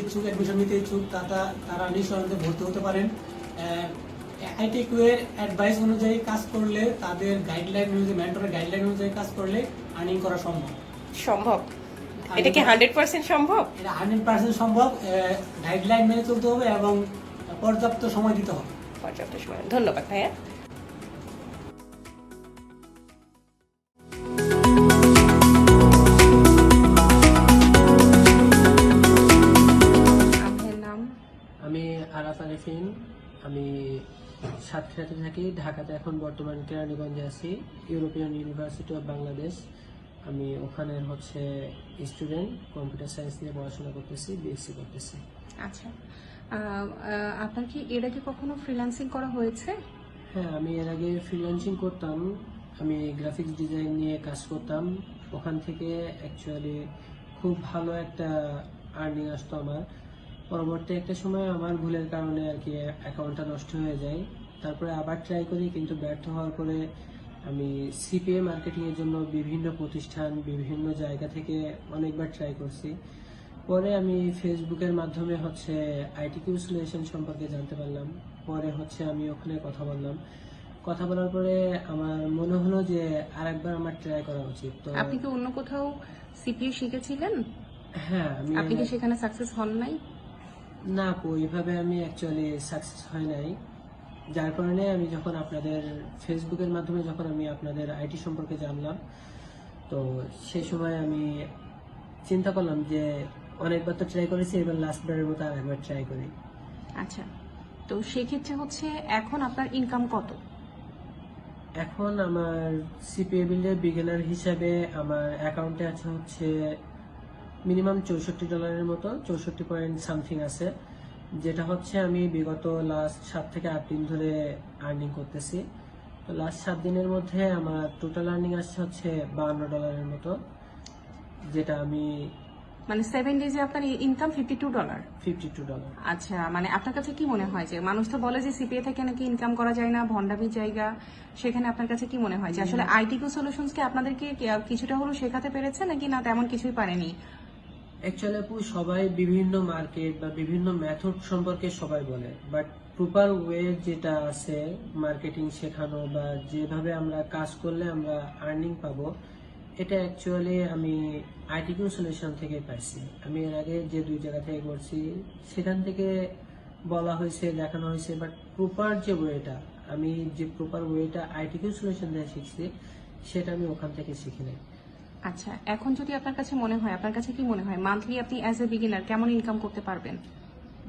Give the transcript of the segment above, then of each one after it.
ইচ্ছুক, অ্যাডমিশন নিতে ইচ্ছুক তারা নিঃসন্দেহে ভর্তি হতে পারেন। আইটিকিউ এর অ্যাডভাইস অনুযায়ী কাজ করলে, তাদের গাইডলাইন অনুযায়ী, মেন্টরের গাইডলাইন অনুযায়ী কাজ করলে আর্নিং করা সম্ভব। এটা কি 100% সম্ভব? এটা 100% সম্ভব। গাইডলাইন মেনে চলতে হবে এবং পর্যাপ্ত সময় দিতে হবে। পর্যাপ্ত সময়। ধন্যবাদ ভাইয়া। আমি আরাফ আরিফিন, আমি সাতক্ষীরাতে থাকি। ঢাকাতে এখন বর্তমান কেরানীগঞ্জে আছি, ইউরোপিয়ান ইউনিভার্সিটি অফ বাংলাদেশ। আমি ওখানের স্টুডেন্ট, কম্পিউটার সায়েন্স নিয়ে পড়াশোনা করতেছি, বিএসসি করতেছি। আচ্ছা, আপনার কি এর আগে কখনো ফ্রিল্যান্সিং করা হয়েছে? হ্যাঁ, আমি এর আগে ফ্রিল্যান্সিং করতাম। আমি গ্রাফিক্স ডিজাইন নিয়ে কাজ করতাম। ওখান থেকে অ্যাকচুয়ালি খুব ভালো একটা আর্নিং আসতো আমার। পরবর্তী একটা সময় আমার ভুলের কারণে আর কি অ্যাকাউন্টটা নষ্ট হয়ে যায়। তারপরে আবার ট্রাই করি, কিন্তু ব্যর্থ হওয়ার পরে আমি সিপিএ মার্কেটিংয়ের জন্য বিভিন্ন প্রতিষ্ঠান, বিভিন্ন জায়গা থেকে অনেকবার ট্রাই করছি। পরে আমি ফেসবুকের মাধ্যমে আইটিকিউ সলিউশন সম্পর্কে জানতে পারলাম। পরে আমি ওখানে কথা বললাম। কথা বলার পরে আমার মনে হলো যে আরেকবার আমার ট্রাই করা উচিত। তো আপনি কি অন্য কোথাও সিপিএ শিখেছিলেন? হ্যাঁ, আপনি কি সেখানে সাকসেস হন নাই? না আপু, ওইভাবে আমি অ্যাকচুয়ালি সাকসেস হয় নাই। যার কারণে আমি যখন আপনাদের ফেসবুকের মাধ্যমে আমি আপনাদের আইটি সম্পর্কে জানলাম, তো সেই সময় আমি চিন্তা করলাম যে অনেকবার তো ট্রাই করেছি, এবার লাস্টবারের মতো আরেকবার ট্রাই করি। আচ্ছা, তো সেক্ষেত্রে এখন আপনার ইনকাম কত? এখন আমার সিপিএ বিল্ডে বিগিনার হিসাবে আমার অ্যাকাউন্টে আছে মিনিমাম $64 মতো, 64 পয়েন্ট সামথিং আছে, যেটা আমি বিগত লাস্ট 7 থেকে 8 দিন ধরে আর্নিং করতেছি। তো লাস্ট 7 দিনের মধ্যে আমার টোটাল আর্নিং আসছে $52 মতো, যেটা আমি 7 ডেজে আপনার ইনকাম $52। $52। আচ্ছা, আপনার কাছে কি মনে হয় যে মানুষ তো বলে যে সিপিএ থেকে নাকি ইনকাম করা যায় না, ভন্ডামির জায়গা, সেখানে আপনার কাছে কি মনে হয় যে আসলে আইটিকিউ সলিউশনসকে আপনাদেরকে কিছুটা হলেও শেখাতে পেরেছে নাকি না তেমন কিছুই পারেনি? অ্যাকচুয়ালি আপু, সবাই বিভিন্ন মার্কেট বা বিভিন্ন মেথড সম্পর্কে সবাই বলে, বাট প্রপার ওয়ে যেটা আছে মার্কেটিং শেখানো বা যেভাবে আমরা কাজ করলে আমরা আর্নিং পাবো, এটা অ্যাকচুয়ালি আমি আইটিকিউ সলিউশন থেকে পাইছি। আমি এর আগে যে 2 জায়গা থেকে করছি সেখান থেকে বলা হয়েছে, দেখানো হয়েছে, বাট প্রপার যে ওয়েটা, আমি যে প্রপার ওয়েটা আইটিকিউ সলিউশন থেকে শিখছি, সেটা আমি ওখান থেকে শিখি নাই। আচ্ছা, এখন যদি আপনার কাছে মনে হয়, আপনার কাছে কি মনে হয় মান্থলি আপনি অ্যাজ এ বিগিনার কেমন ইনকাম করতে পারবেন?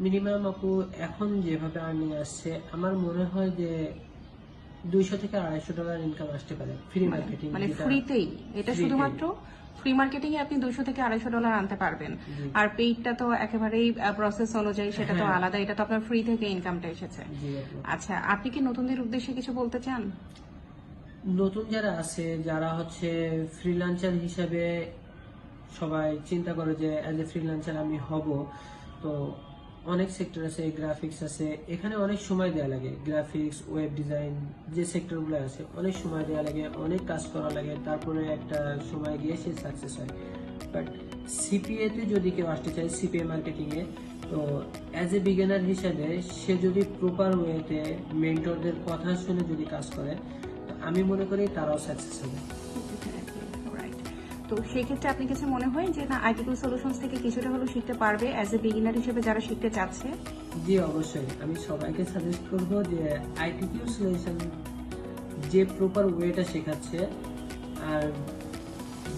মিনিমাম আপু, এখন যেভাবে আর্নিং আসছে আমার মনে হয় যে $200 থেকে $250 ইনকাম আসতে পারে ফ্রি মার্কেটিং। ফ্রিতেই? এটা শুধুমাত্র ফ্রি মার্কেটিং এ আপনি $200 থেকে $250 আনতে পারবেন, আর পেইডটা তো একেবারেই প্রসেস অনুযায়ী সেটা তো আলাদা, এটা তো আপনার ফ্রি থেকে ইনকামটা এসেছে। আচ্ছা, আপনি কি নতুনদের উদ্দেশ্যে কিছু বলতে চান? নতুন যারা আছে, যারা ফ্রিল্যান্সার হিসাবে সবাই চিন্তা করে যে অ্যাজ এ ফ্রিল্যান্সার আমি হব, তো অনেক সেক্টর আছে, গ্রাফিক্স আছে, এখানে অনেক সময় দেওয়া লাগে। গ্রাফিক্স, ওয়েব ডিজাইন যে সেক্টরগুলো আছে, অনেক সময় দেওয়া লাগে, অনেক কাজ করা লাগে, তারপরে একটা সময় গিয়ে সে সাকসেস হয়। বাট সিপিএ তে যদি কেউ আসতে চায়, সিপিএ মার্কেটিংয়ে, তো অ্যাজ এ বিগিনার হিসেবে সে যদি প্রপার ওয়েতে মেন্টরদের কথা শুনে যদি কাজ করে, তো আমি মনে করি তারাও সাকসেস হবে। তো সেক্ষেত্রে আপনি কাছে মনে হয় যে না, আইটিকিউ সলিউশনস থেকে কিছুটা হলেও শিখতে পারবে অ্যাজ এ বিগিনার হিসেবে যারা শিখতে চাচ্ছে? জি অবশ্যই, আমি সবাইকে সাজেস্ট করব যে আইটিকিউ সলিউশন যে প্রপার ওয়েটা শেখাচ্ছে, আর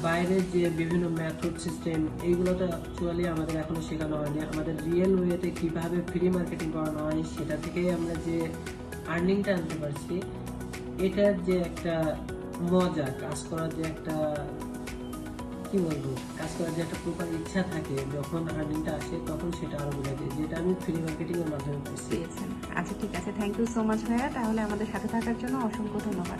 বাইরে যে বিভিন্ন মেথড সিস্টেম, এইগুলো তো অ্যাকচুয়ালি আমাদের এখনো শেখানো হয়নি। আমাদের রিয়েল ওয়েতে কিভাবে ফ্রি মার্কেটিং করানো হয়, সেটা থেকেই আমরা যে আর্নিংটা আনতে পারছি, এটার যে একটা মজা, কাজ করার যে একটা কাজ করার যে একটা প্রপার ইচ্ছা থাকে, যখন আর্নিংটা আসে তখন সেটা আরো বোঝা যায়, যেটা আমি ফ্রি মার্কেটিং এর মাধ্যমে পেয়েছি। আচ্ছা, ঠিক আছে, থ্যাংক ইউ সো মাচ ভাইয়া, তাহলে আমাদের সাথে থাকার জন্য অসংখ্য ধন্যবাদ।